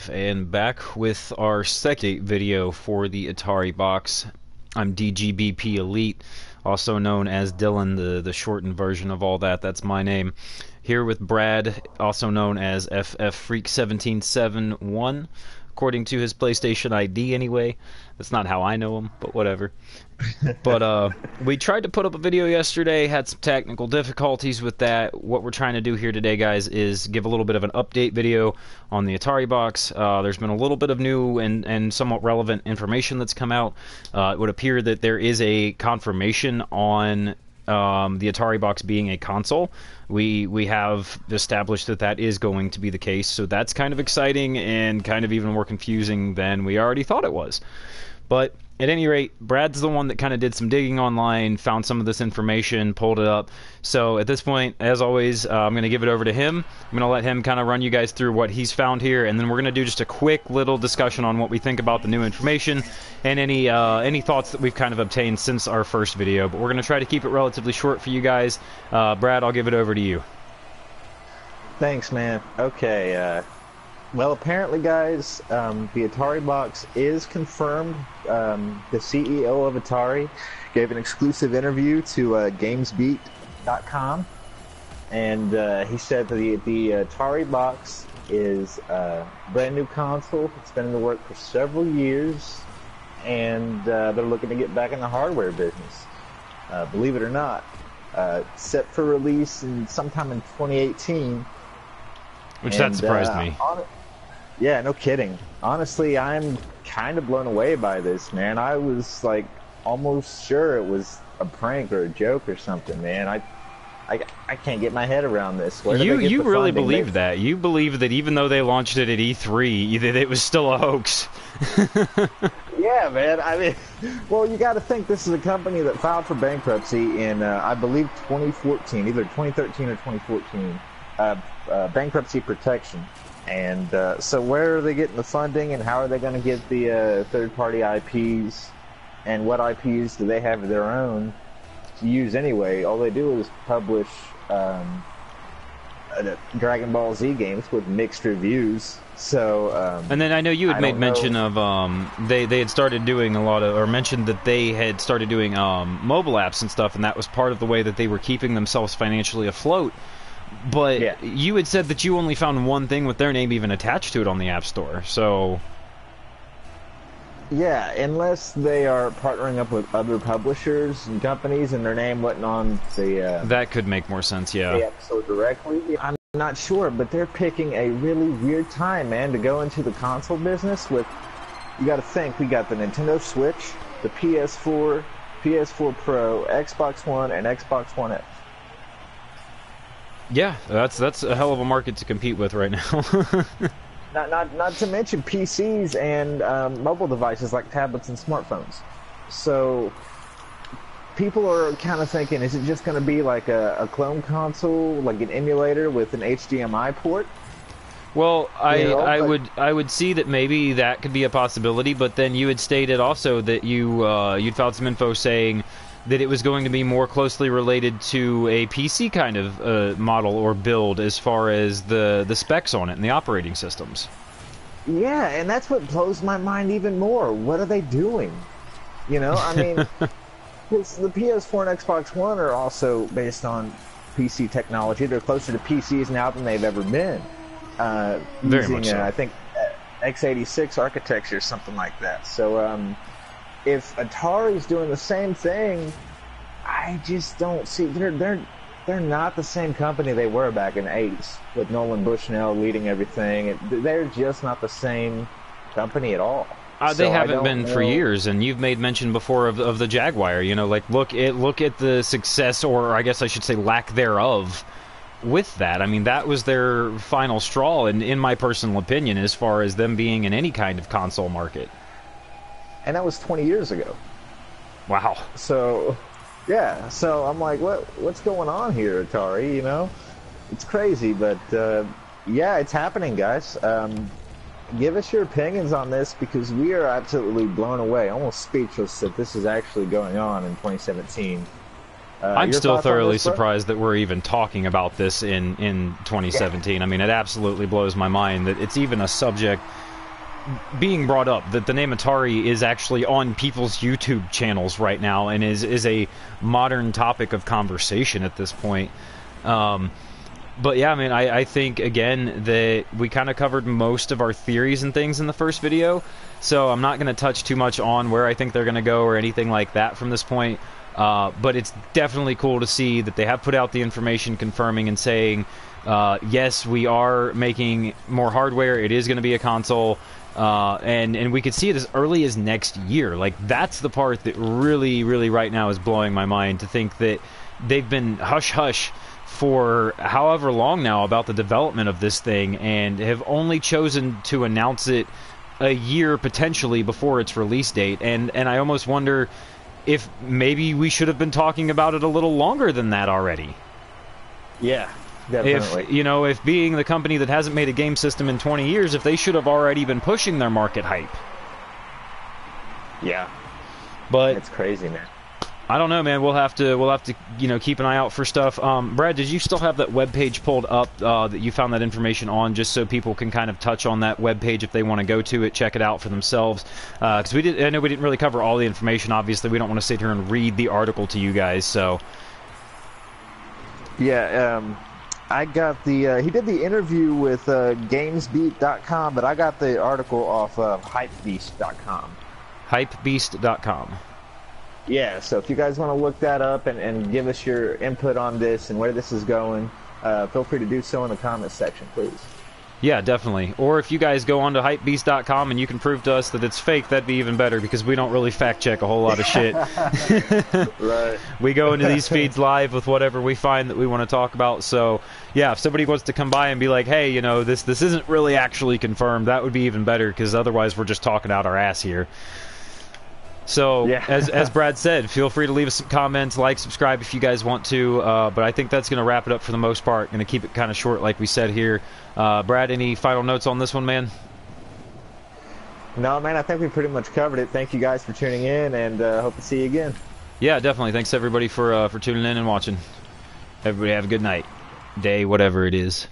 Dave, and back with our second video for the Atari box. I'm DGBP Elite, also known as Dylan, the shortened version of all that. That's my name. Here with Brad, also known as FF Freak 1771, according to his PlayStation ID anyway. That's not how I know him, but whatever. But we tried to put up a video yesterday, had some technical difficulties with that. What we're trying to do here today, guys, is give a little bit of an update video on the Atari box. There's been a little bit of new and somewhat relevant information that's come out. It would appear that there is a confirmation on the Atari box being a console. We have established that that is going to be the case, so that's kind of exciting and kind of even more confusing than we already thought it was. But at any rate, Brad's the one that kind of did some digging online, found some of this information, pulled it up. So at this point, as always, I'm going to give it over to him. I'm going to let him kind of run you guys through what he's found here, and then we're going to do just a quick little discussion on what we think about the new information and any thoughts that we've kind of obtained since our first video. But we're going to try to keep it relatively short for you guys. Brad, I'll give it over to you. Thanks, man. Okay, well, apparently, guys, the Atari box is confirmed. The CEO of Atari gave an exclusive interview to GamesBeat.com, and he said that the Atari box is a brand new console. It's been in the work for several years, and they're looking to get back in the hardware business. Believe it or not, set for release sometime in 2018. Which that surprised me. Yeah, no kidding. Honestly, I'm kind of blown away by this, man. I was like almost sure it was a prank or a joke or something, man. I can't get my head around this. You really believe that? You believe that even though they launched it at E3, that it was still a hoax? Yeah, man. I mean, well, you got to think this is a company that filed for bankruptcy in, I believe, 2014, either 2013 or 2014. Bankruptcy protection. And so where are they getting the funding, and how are they going to get the third-party IPs, and what IPs do they have of their own to use anyway? All they do is publish Dragon Ball Z games with mixed reviews. So and then I know you had made mention of they had started doing a lot of, or mentioned that they had started doing mobile apps and stuff, and that was part of the way that they were keeping themselves financially afloat. But yeah, you had said that you only found one thing with their name even attached to it on the App Store, so... Yeah, unless they are partnering up with other publishers and companies and their name wasn't on the... that could make more sense, yeah. The episode directly. I'm not sure, but they're picking a really weird time, man, to go into the console business with... You gotta think, we got the Nintendo Switch, the PS4, PS4 Pro, Xbox One, and Xbox One X. Yeah, that's a hell of a market to compete with right now. not to mention PCs and mobile devices like tablets and smartphones. So people are kind of thinking, is it just going to be like a clone console, like an emulator with an HDMI port? Well, I would see that maybe that could be a possibility, but then you had stated also that you'd found some info saying that it was going to be more closely related to a PC kind of model or build as far as the specs on it and the operating systems. Yeah, and that's what blows my mind even more. What are they doing? You know, I mean, the PS4 and Xbox One are also based on PC technology. They're closer to PCs now than they've ever been. Very much so. I think x86 architecture, something like that. So, if Atari's doing the same thing, I just don't see... They're not the same company they were back in the 80s, with Nolan Bushnell leading everything. They're just not the same company at all. They haven't been for years, and you've made mention before of the Jaguar. You know, like look at the success, or I guess I should say lack thereof, with that. I mean, that was their final straw, in my personal opinion, as far as them being in any kind of console market. And that was 20 years ago. Wow. So, yeah. So I'm like, what's going on here, Atari? You know, it's crazy, but yeah, it's happening, guys. Give us your opinions on this, because we are absolutely blown away, almost speechless that this is actually going on in 2017. I'm still thoroughly surprised that we're even talking about this in 2017. Yeah. I mean, it absolutely blows my mind that it's even a subject being brought up that the name Atari is actually on people's YouTube channels right now and is a modern topic of conversation at this point. But yeah, I mean, I think, again, that we kind of covered most of our theories and things in the first video, so I'm not going to touch too much on where I think they're going to go or anything like that from this point. But it's definitely cool to see that they have put out the information confirming and saying, yes, we are making more hardware, it is going to be a console, and we could see it as early as next year. Like, that's the part that really, really right now is blowing my mind, to think that they've been hush-hush for however long now about the development of this thing, and have only chosen to announce it a year potentially before its release date. And I almost wonder if maybe we should have been talking about it a little longer than that already. Yeah, definitely. If, you know, if being the company that hasn't made a game system in 20 years, if they should have already been pushing their market hype. Yeah. But it's crazy, man. I don't know, man. We'll have to, you know, keep an eye out for stuff. Brad, did you still have that web page pulled up that you found that information on, just so people can kind of touch on that web page if they want to go to it, check it out for themselves? Because I know we didn't really cover all the information. Obviously, we don't want to sit here and read the article to you guys. So, yeah, I got the he did the interview with GamesBeat.com, but I got the article off of HypeBeast.com. HypeBeast.com. Yeah, so if you guys want to look that up and give us your input on this and where this is going, feel free to do so in the comments section, please. Yeah, definitely. Or if you guys go on to hypebeast.com and you can prove to us that it's fake, that'd be even better, because we don't really fact check a whole lot of shit. Right. We go into these feeds live with whatever we find that we want to talk about. So, yeah, if somebody wants to come by and be like, hey, you know, this isn't really actually confirmed, that would be even better, because otherwise we're just talking out our ass here. So, yeah. as Brad said, feel free to leave us some comments, like, subscribe if you guys want to, but I think that's going to wrap it up for the most part. Going to keep it kind of short like we said here. Brad, any final notes on this one, man? No, man, I think we pretty much covered it. Thank you guys for tuning in, and hope to see you again. Yeah, definitely. Thanks, everybody, for tuning in and watching. Everybody have a good night, day, whatever it is.